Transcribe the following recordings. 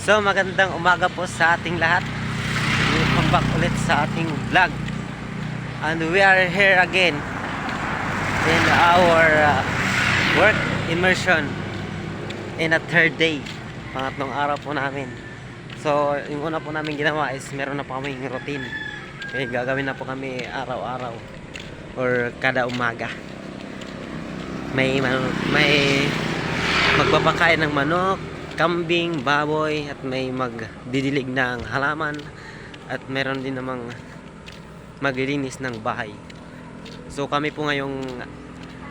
So magandang umaga po sa ating lahat. Welcome back ulit sa ating vlog. And we are here again in our work immersion in a third day. Pangatlong araw po namin. So yung una po namin ginawa is meron na po kami routine. Okay, gagawin na po kami araw-araw or kada umaga. May magpapakain ng manok, kambing, baboy, at may magdidilig ng halaman, at meron din namang maglilinis ng bahay. So kami po ngayong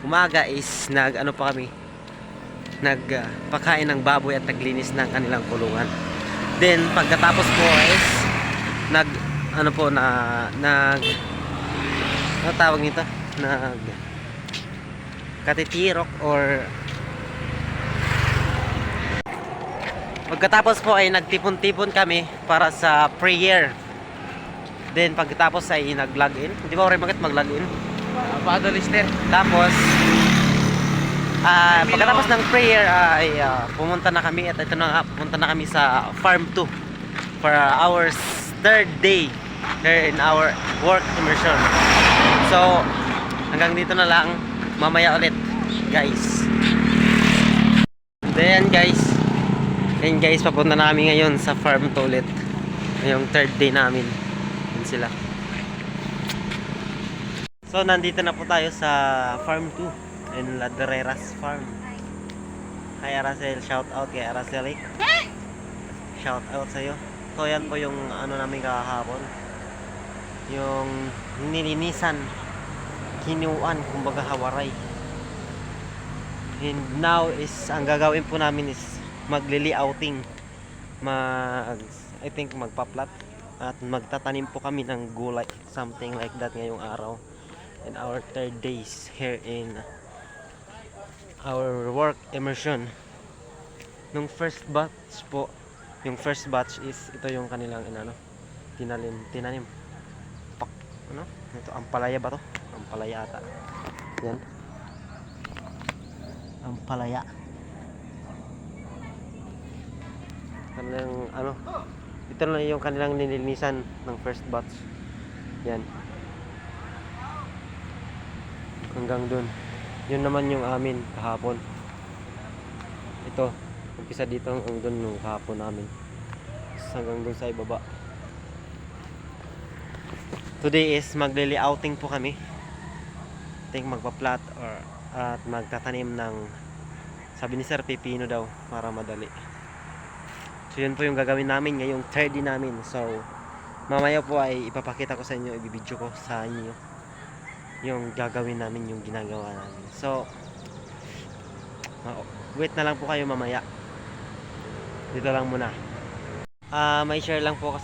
umaga is nagpakain ng baboy at naglinis ng kanilang kulungan. Then pagkatapos po is ano tawag nito? Katitirok or pagkatapos po ay nagtipon-tipon kami para sa prayer. Then pagkatapos ay nag-login. Di ba rin bakit mag-login? Lister. Tapos pagkatapos ng prayer ay pumunta na kami, at ito na nga, pumunta na kami sa farm 2 for our third day here in our work immersion. So hanggang dito na lang, mamaya ulit guys. Then guys, papunta na kami ngayon sa farm 2 ulit. Yung third day namin. Yun sila. So nandito na po tayo sa farm 2 in Ladreras Farm. Hi Aracel, shout out kay Aracel. Shout out sa iyo. So yan po yung ano namin kahapon. Yung nilinisan, kinuan, kumbaga hawaray. And now is ang gagawin po namin is maglili-outing. I think magpa-plot at magtatanim po kami ng gulay, something like that ngayong araw. In our third days here in our work immersion. Nung first batch po, yung first batch is ito yung kanilang tinanim. Ito ampalaya ba to? Ampalaya ata. Yan. Ampalaya. Kanilang ito na yung kanilang nilinisan ng first batch. Yan. Hanggang dun. Yun naman yung amin kahapon. Ito, umpisa dito hanggang dun yung kahapon namin. Hanggang dun sa ibaba. Today is maglili-outing po kami. I think magpa-plot at magtatanim ng, sabi ni Sir, pipino daw para madali. So yun po yung gagawin namin ngayong third day namin. So mamaya po ay ipapakita ko sa inyo, ibibidyo ko sa inyo yung gagawin namin, yung ginagawa namin. So wait na lang po kayo mamaya. Dito lang muna. May share lang po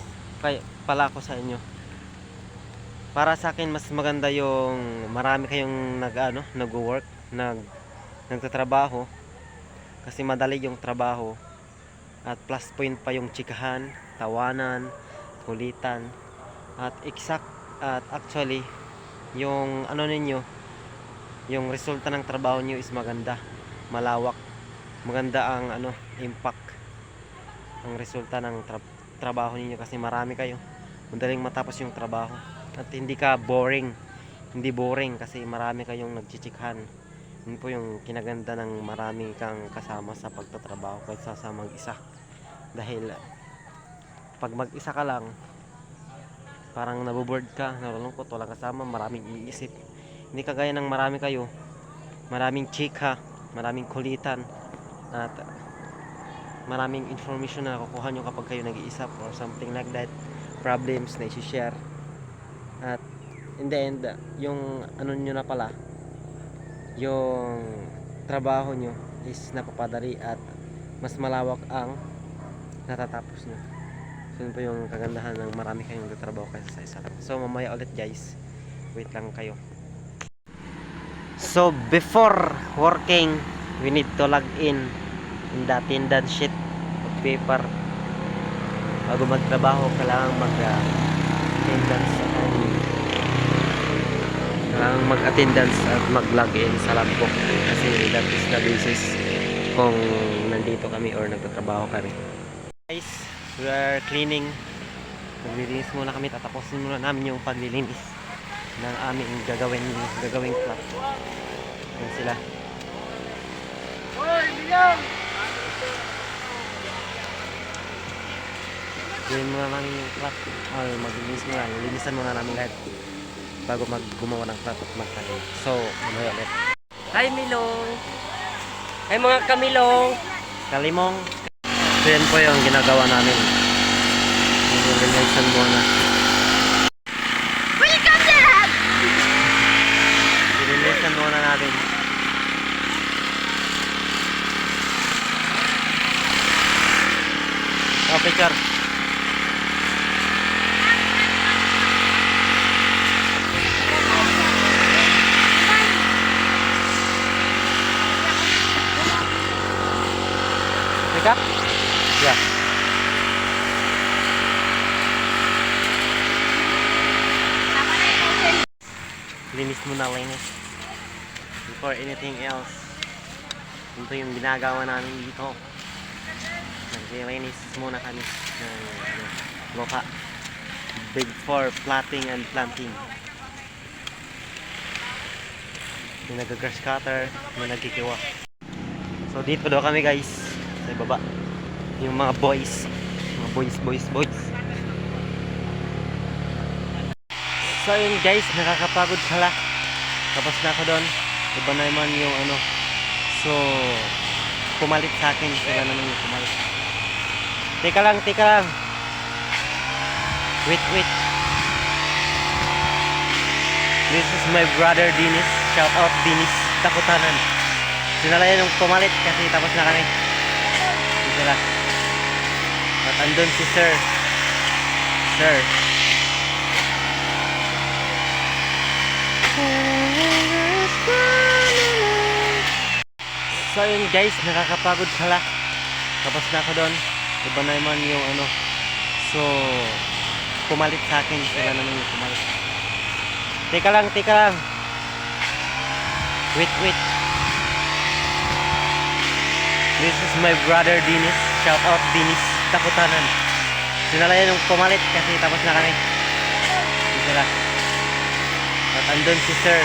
pala ako sa inyo. Para sa akin mas maganda yung marami kayong nag-work, nagtatrabaho, kasi madali yung trabaho at plus point pa yung chikahan, tawanan, kulitan, at actually yung yung resulta ng trabaho niyo is maganda, malawak, maganda ang impact ang resulta ng trabaho niyo kasi marami kayo, madaling matapos yung trabaho at hindi boring kasi marami kayong nagchichikhan. Yun po yung kinaganda ng marami kang kasama sa pagtatrabaho kaysa sa mag-isa. Dahil pag mag-isa ka lang, parang naboboard ka, nalulungkot, walang kasama, maraming iisip. Hindi kagaya ng marami kayo, maraming chika, maraming kulitan, at maraming information na nakukuha nyo kapag kayo nag-iisip or something like that, problems na i-share. At in the end, yung nyo na pala, yung trabaho nyo is napapadali at mas malawak ang natatapos nyo. So yun po yung kagandahan ng marami kayong nagtatrabaho kaysa sa isa lang. So mamaya ulit guys, wait lang kayo. So before working, we need to log in the attendance sheet of paper. Bago magtrabaho, kailangan mag-attendance at mag-login sa logbook, kasi that is the basis kung nandito kami or nagtatrabaho kami. Guys, we are cleaning. Naglilinis muna kami, tatapusin muna namin yung paglilinis ng aming gagawing plot. Yan sila. Gawin muna namin yung plot. Maglilinis muna. Linisan muna namin lahat bago gumawa ng plot at magtanim. So, mamaya ulit. Hi Milong! Hi mga kamilong! Kalimong. So yan po yung ginagawa namin. Linisan muna. Linisan muna natin. Oh, picture. Teka? Yeah. Linis muna, linis. Before anything else. Ito yung ginagawa namin dito. Naglilinis muna kami ng lupa. Before plotting and planting. May nag-grass cutter, may nagkikiwa. So dito daw kami guys. Sa baba. Yung mga boys. Mga boys. So yun guys, nakakapagod pala. Tapos na ako doon. Iba na naman yung ano. So, pumalit sa akin. Sila naman yung pumalit. Teka lang. Wait. This is my brother Dennis. Shout out Dennis Takutanan. Sila yan yung pumalit kasi tapos na kami. Sila. At andun si Sir. So yun guys, nakakapagod pala. Tapos na ako doon. Iba na naman yung ano. So, pumalit sa akin. Sila naman yung pumalit. Teka lang. Wait. This is my brother Dennis. Shout out Dennis Takutanan. Sila yan yung pumalit kasi tapos na kami. Sila. At andun si Sir.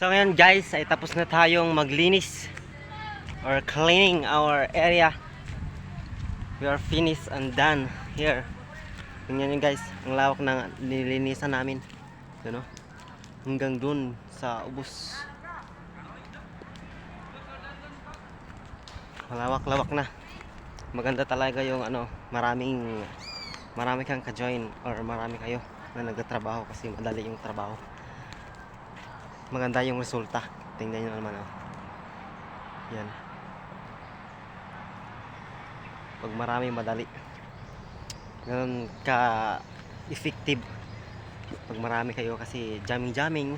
So ngayon guys, ay tapos na tayong maglinis or cleaning our area. We are finished and done here. Tingnan nyo guys, ang lawak ng nilinisan namin. Ano? Hanggang dun sa ubos. Malawak-lawak na. Maganda talaga yung ano, marami kang ka-join or marami kayo na nagtatrabaho kasi madali yung trabaho. Maganda yung resulta. Tingnan nyo naman oh. Yan. Pag marami, madali. Ganun ka effective pag marami kayo kasi jamming,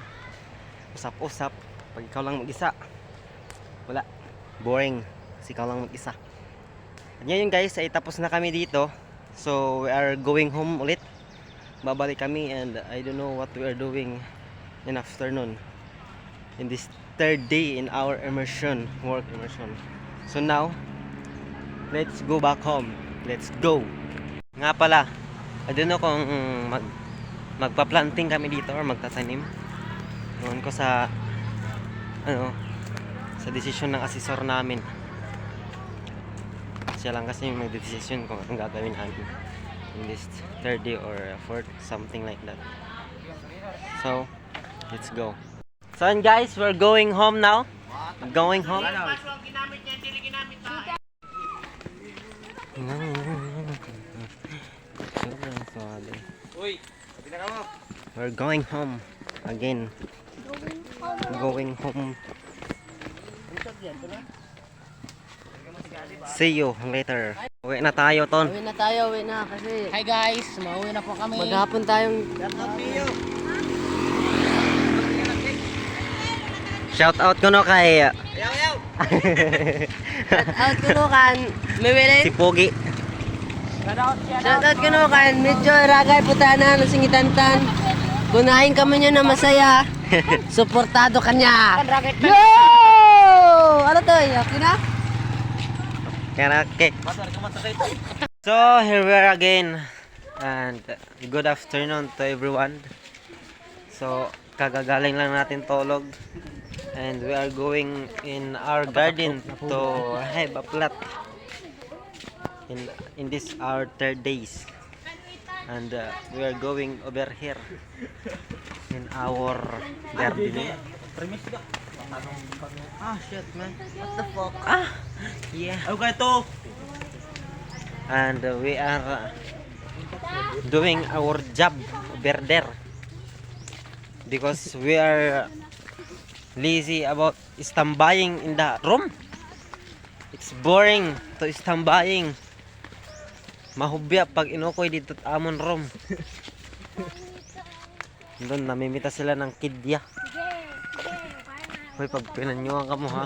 usap-usap. Pag ikaw lang mag-isa, wala. Boring kasi ikaw lang mag-isa. At ngayon guys, ay tapos na kami dito. So we are going home ulit. Babalik kami and I don't know what we are doing in afternoon. In this third day in our work immersion. So now, let's go back home. Let's go. Nga pala, I don't know kung magpa-planting kami dito or magtatanim. Noon ko sa sa desisyon ng asesor namin. Siya lang kasi yung mag-decision kung anong gagawin namin in this third day or fourth, something like that. So, let's go. So and guys, we're going home now. Going home. We're going home again. Going home. See you later. Uwi na tayo, Ton. Uwi na tayo, uwi na kasi Hi guys, mauwi na po kami. maghapon tayong Shout out ko no kay out kunukan. May wilin? si Pogi. Shoutout kunukan. Medyo ragay putanan, singitantan. Kunahin kami niya na masaya. Suportado kanya. Yo! Ano to? Okay na? Okay. So here we are again, and good afternoon to everyone. So kagagaling lang natin tulog, and we are going in our garden to have a plot in this our third days, and we are going over here in our garden. Ah, shit man. What the fuck? Yeah. Okay to. And we are doing our job over there because we are lazy about standbying in the room. It's boring to standbying. Mahubya pag inukoy dito sa amon room. Doon namimita sila ng kidya. Hoy, pag pinanyuhan ka mo ha,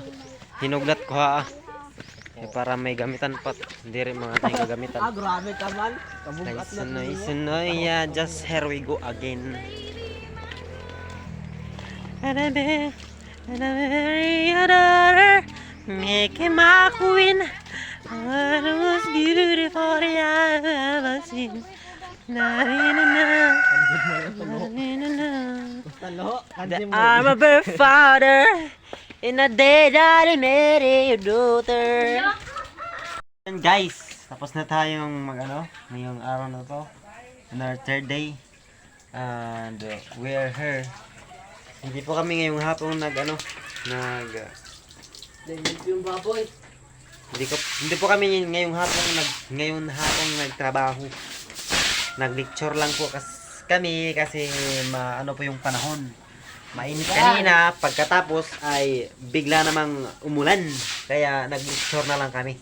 hinuglat ko ha. Para may gamitan pa. Hindi rin mga tayong gagamitan. Grabe ka man. Ay, sunoy, yeah, just here we go again. And I'm very other, make him my queen. What the most beautiful I've ever seen. Na na na I'm a birth father in a day that I made a daughter. And guys, tapos na tayong ngayong araw na to, on our third day, and we are here. Hindi po kami ngayong hapon Yung baboy. hindi po kami ngayong hapon nagtrabaho. Nag-lecture lang po kami kasi ano po yung panahon. Mainit kanina, pagkatapos ay bigla namang umulan. Kaya nag-lecture na lang kami.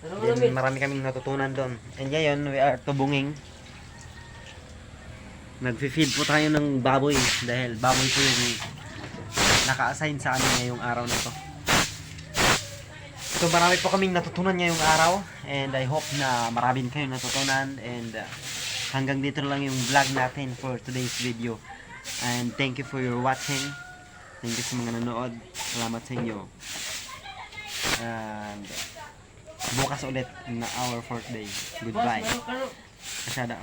Then, marami kaming natutunan doon. And ngayon, we are tubunging. Nag-feed po tayo ng baboy dahil baboy po yung naka-assign sa amin ngayong araw na to. So marami po kaming natutunan ngayong araw, and I hope na marami kayong natutunan, and hanggang dito lang yung vlog natin for today's video. And thank you for your watching. Thank you sa mga nanood. Salamat sa inyo. And bukas ulit na our fourth day. Goodbye. Masyada